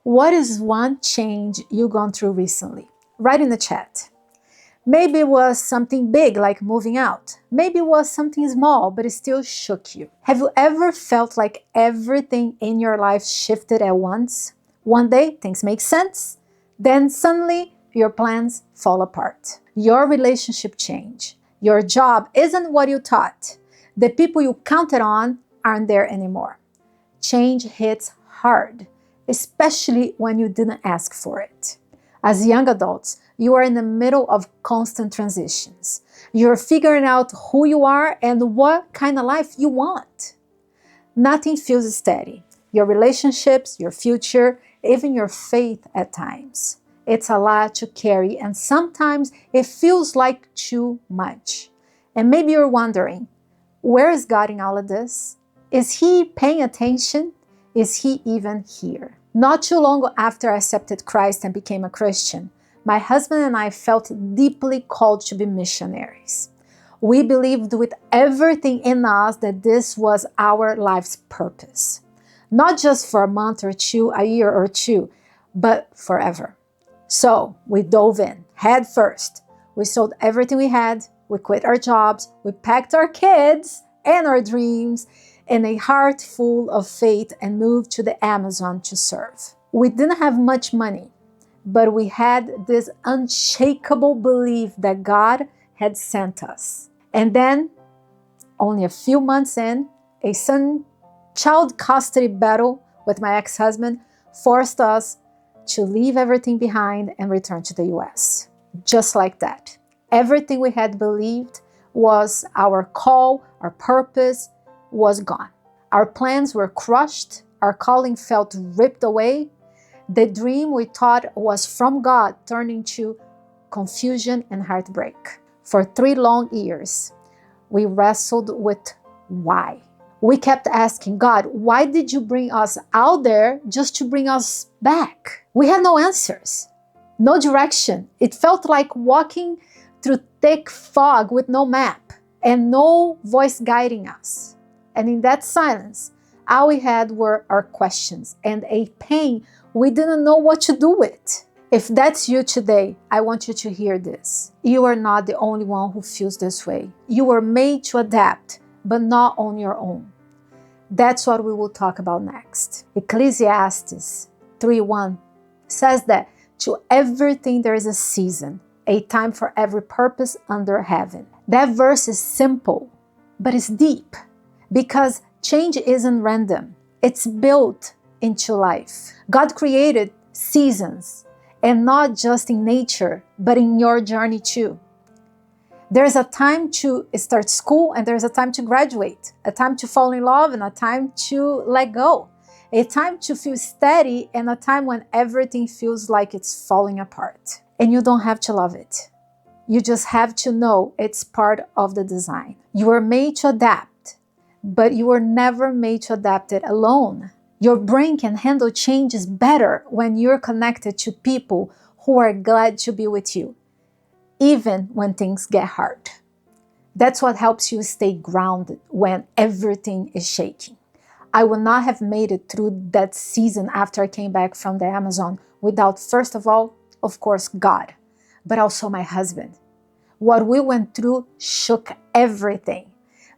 What is one change you've gone through recently? Write in the chat. Maybe it was something big like moving out. Maybe it was something small, but it still shook you. Have you ever felt like everything in your life shifted at once? One day things make sense, then suddenly your plans fall apart. Your relationship change. Your job isn't what you thought. The people you counted on aren't there anymore. Change hits hard, especially when you didn't ask for it. As young adults, you are in the middle of constant transitions. You're figuring out who you are and what kind of life you want. Nothing feels steady. Your relationships, your future, even your faith at times. It's a lot to carry, and sometimes it feels like too much. And maybe you're wondering, where is God in all of this? Is He paying attention? Is He even here? Not too long after I accepted Christ and became a Christian, my husband and I felt deeply called to be missionaries. We believed with everything in us that this was our life's purpose. Not just for a month or two, a year or two, but forever. So we dove in, head first. We sold everything we had, we quit our jobs, we packed our kids and our dreams in a heart full of faith and moved to the Amazon to serve. We didn't have much money, but we had this unshakable belief that God had sent us. And then, only a few months in, a son-child custody battle with my ex-husband forced us to leave everything behind and return to the US. Just like that. Everything we had believed was our call, our purpose, was gone. Our plans were crushed, our calling felt ripped away. The dream we thought was from God turned into confusion and heartbreak. For 3 long years, we wrestled with why. We kept asking God, why did you bring us out there just to bring us back? We had no answers, no direction. It felt like walking through thick fog with no map and no voice guiding us. And in that silence, all we had were our questions and a pain we didn't know what to do with. If that's you today, I want you to hear this. You are not the only one who feels this way. You were made to adapt, but not on your own. That's what we will talk about next. Ecclesiastes 3:1 says that to everything there is a season, a time for every purpose under heaven. That verse is simple, but it's deep. Because change isn't random. It's built into life. God created seasons, and not just in nature, but in your journey too. There's a time to start school, and there's a time to graduate, a time to fall in love, and a time to let go, a time to feel steady, and a time when everything feels like it's falling apart. And you don't have to love it. You just have to know it's part of the design. You were made to adapt, but you were never made to adapt it alone. Your brain can handle changes better when you're connected to people who are glad to be with you, even when things get hard. That's what helps you stay grounded when everything is shaking. I would not have made it through that season after I came back from the Amazon without, first of all, of course, God, but also my husband. What we went through shook everything.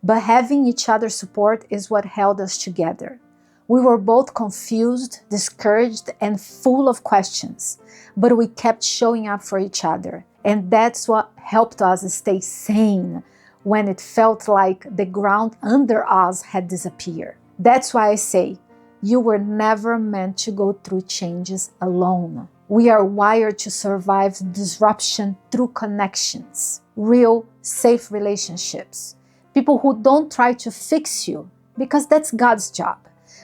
But having each other's support is what held us together. We were both confused, discouraged, and full of questions, but we kept showing up for each other. And that's what helped us stay sane when it felt like the ground under us had disappeared. That's why I say, you were never meant to go through changes alone. We are wired to survive disruption through connections, real, safe relationships. People who don't try to fix you, because that's God's job,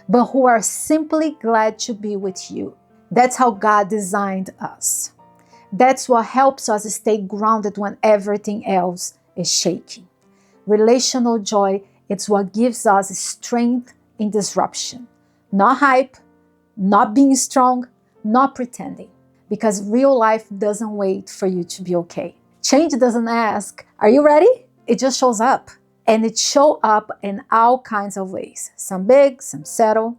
but who are simply glad to be with you. That's how God designed us. That's what helps us stay grounded when everything else is shaking. Relational joy is what gives us strength in disruption. Not hype, not being strong, not pretending. Because real life doesn't wait for you to be okay. Change doesn't ask, are you ready? It just shows up. And it shows up in all kinds of ways. Some big, some subtle,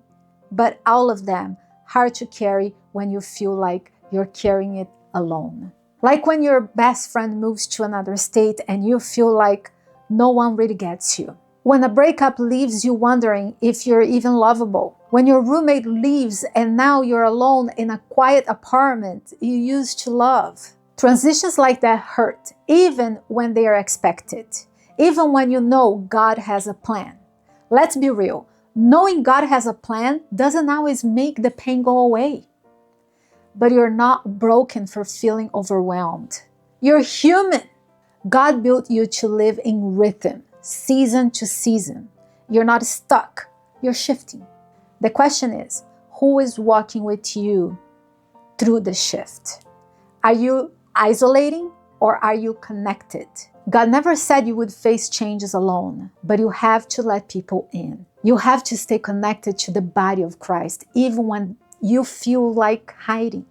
but all of them hard to carry when you feel like you're carrying it alone. Like when your best friend moves to another state and you feel like no one really gets you. When a breakup leaves you wondering if you're even lovable. When your roommate leaves and now you're alone in a quiet apartment you used to love. Transitions like that hurt, even when they are expected. Even when you know God has a plan. Let's be real. Knowing God has a plan doesn't always make the pain go away. But you're not broken for feeling overwhelmed. You're human. God built you to live in rhythm, season to season. You're not stuck. You're shifting. The question is, who is walking with you through the shift? Are you isolating or are you connected? God never said you would face changes alone, but you have to let people in. You have to stay connected to the body of Christ, even when you feel like hiding.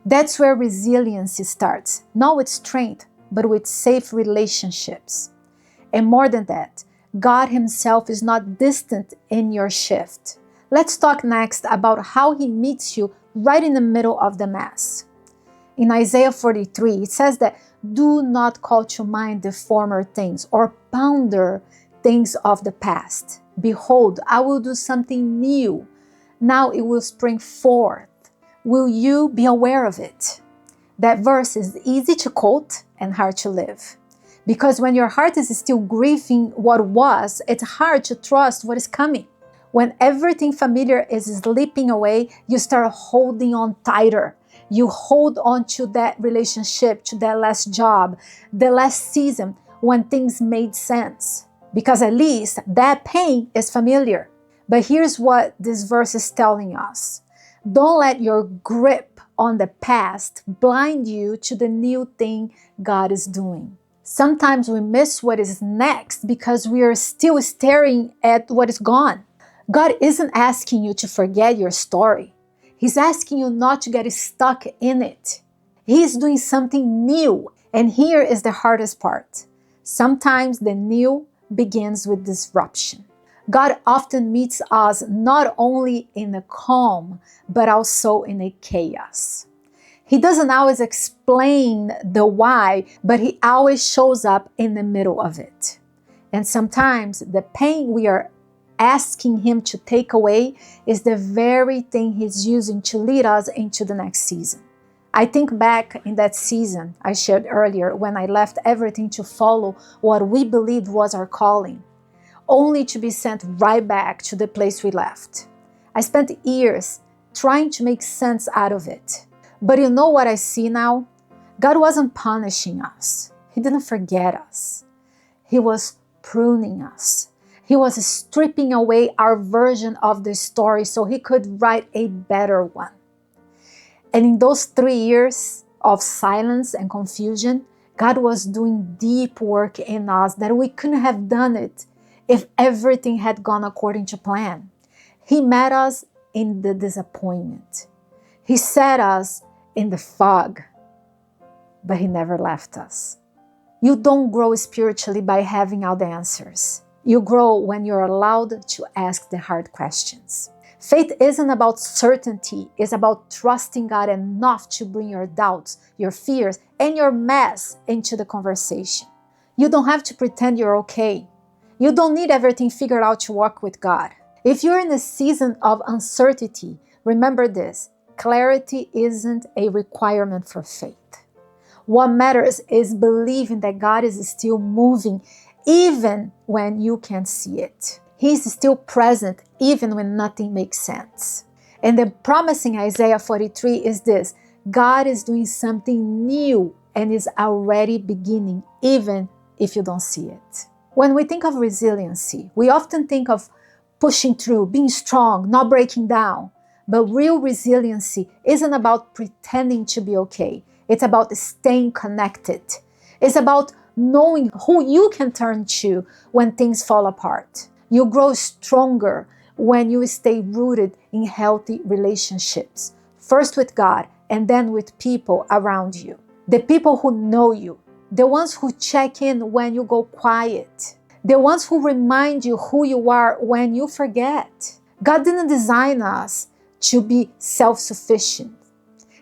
That's where resilience starts, not with strength, but with safe relationships. And more than that, God Himself is not distant in your shift. Let's talk next about how He meets you right in the middle of the mess. In Isaiah 43, it says that do not call to mind the former things or ponder things of the past. Behold, I will do something new. Now it will spring forth. Will you be aware of it? That verse is easy to quote and hard to live. Because when your heart is still grieving what was, it's hard to trust what is coming. When everything familiar is slipping away, you start holding on tighter. You hold on to that relationship, to that last job, the last season when things made sense. Because at least that pain is familiar. But here's what this verse is telling us. Don't let your grip on the past blind you to the new thing God is doing. Sometimes we miss what is next because we are still staring at what is gone. God isn't asking you to forget your story. He's asking you not to get stuck in it. He's doing something new. And here is the hardest part. Sometimes the new begins with disruption. God often meets us not only in a calm, but also in a chaos. He doesn't always explain the why, but He always shows up in the middle of it. And sometimes the pain we are asking Him to take away is the very thing He's using to lead us into the next season. I think back in that season I shared earlier when I left everything to follow what we believed was our calling, only to be sent right back to the place we left. I spent years trying to make sense out of it. But you know what I see now? God wasn't punishing us. He didn't forget us. He was pruning us. He was stripping away our version of the story so He could write a better one. And in those 3 years of silence and confusion, God was doing deep work in us that we couldn't have done it if everything had gone according to plan. He met us in the disappointment. He set us in the fog, but He never left us. You don't grow spiritually by having all the answers. You grow when you're allowed to ask the hard questions. Faith isn't about certainty, it's about trusting God enough to bring your doubts, your fears, and your mess into the conversation. You don't have to pretend you're okay. You don't need everything figured out to walk with God. If you're in a season of uncertainty, remember this: clarity isn't a requirement for faith. What matters is believing that God is still moving even when you can't see it. He's still present even when nothing makes sense. And the promise in Isaiah 43 is this: God is doing something new and is already beginning even if you don't see it. When we think of resiliency, we often think of pushing through, being strong, not breaking down. But real resiliency isn't about pretending to be okay. It's about staying connected. It's about knowing who you can turn to when things fall apart. You grow stronger when you stay rooted in healthy relationships, first with God and then with people around you. The people who know you, the ones who check in when you go quiet, the ones who remind you who you are when you forget. God didn't design us to be self-sufficient.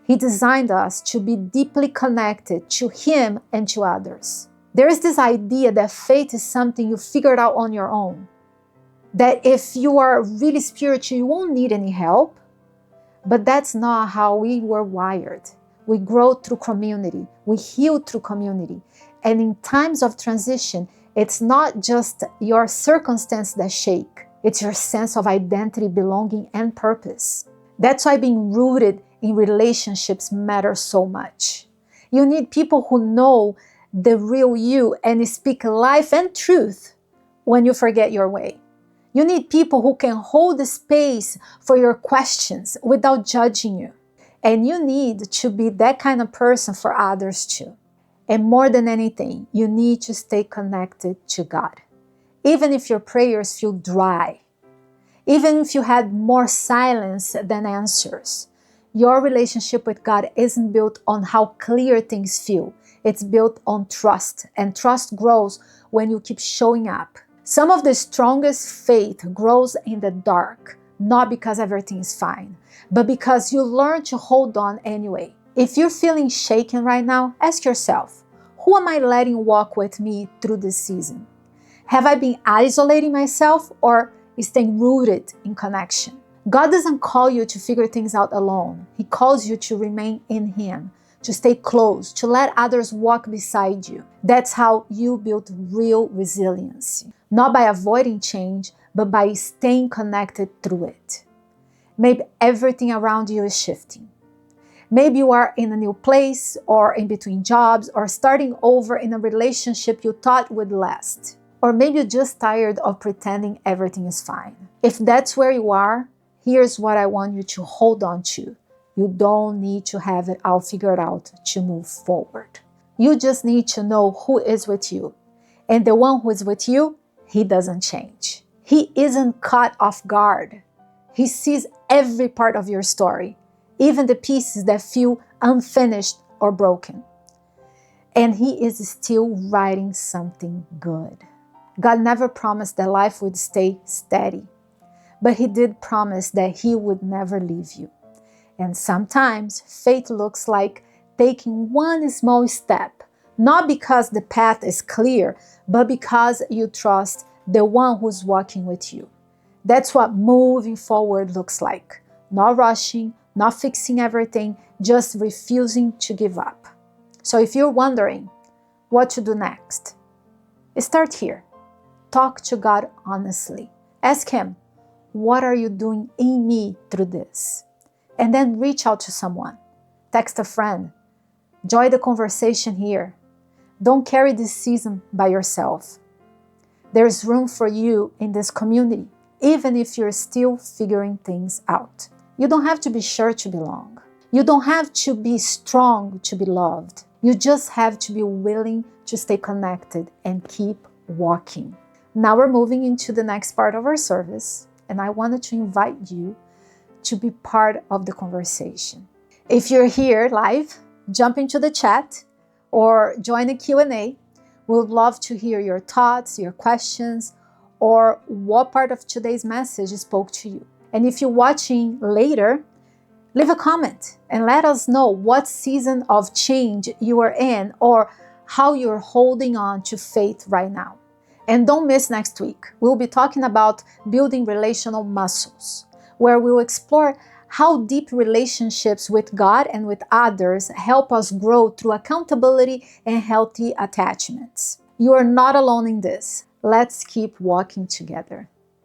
He designed us to be deeply connected to Him and to others. There is this idea that faith is something you figured out on your own. That if you are really spiritual, you won't need any help. But that's not how we were wired. We grow through community. We heal through community. And in times of transition, it's not just your circumstance that shake. It's your sense of identity, belonging, and purpose. That's why being rooted in relationships matters so much. You need people who know the real you and speak life and truth when you forget your way. You need people who can hold the space for your questions without judging you. And you need to be that kind of person for others too. And more than anything, you need to stay connected to God. Even if your prayers feel dry, even if you had more silence than answers, your relationship with God isn't built on how clear things feel. It's built on trust, and trust grows when you keep showing up. Some of the strongest faith grows in the dark, not because everything is fine, but because you learn to hold on anyway. If you're feeling shaken right now, ask yourself, who am I letting walk with me through this season? Have I been isolating myself or staying rooted in connection? God doesn't call you to figure things out alone. He calls you to remain in Him, to stay close, to let others walk beside you. That's how you build real resiliency. Not by avoiding change, but by staying connected through it. Maybe everything around you is shifting. Maybe you are in a new place or in between jobs or starting over in a relationship you thought would last. Or maybe you're just tired of pretending everything is fine. If that's where you are, here's what I want you to hold on to. You don't need to have it all figured out to move forward. You just need to know who is with you. And the one who is with you, He doesn't change. He isn't caught off guard. He sees every part of your story, even the pieces that feel unfinished or broken. And He is still writing something good. God never promised that life would stay steady, but He did promise that He would never leave you. And sometimes faith looks like taking one small step, not because the path is clear, but because you trust the one who's walking with you. That's what moving forward looks like. Not rushing, not fixing everything, just refusing to give up. So if you're wondering what to do next, start here. Talk to God honestly. Ask Him, what are you doing in me through this? And then reach out to someone. Text a friend. Join the conversation here. Don't carry this season by yourself. There's room for you in this community, even if you're still figuring things out. You don't have to be sure to belong. You don't have to be strong to be loved. You just have to be willing to stay connected and keep walking. Now we're moving into the next part of our service, and I wanted to invite you to be part of the conversation. If you're here live, jump into the chat or join the Q&A. We would love to hear your thoughts, your questions, or what part of today's message spoke to you. And if you're watching later, leave a comment and let us know what season of change you are in or how you're holding on to faith right now. And don't miss next week. We'll be talking about building relational muscles, where we'll explore how deep relationships with God and with others help us grow through accountability and healthy attachments. You are not alone in this. Let's keep walking together.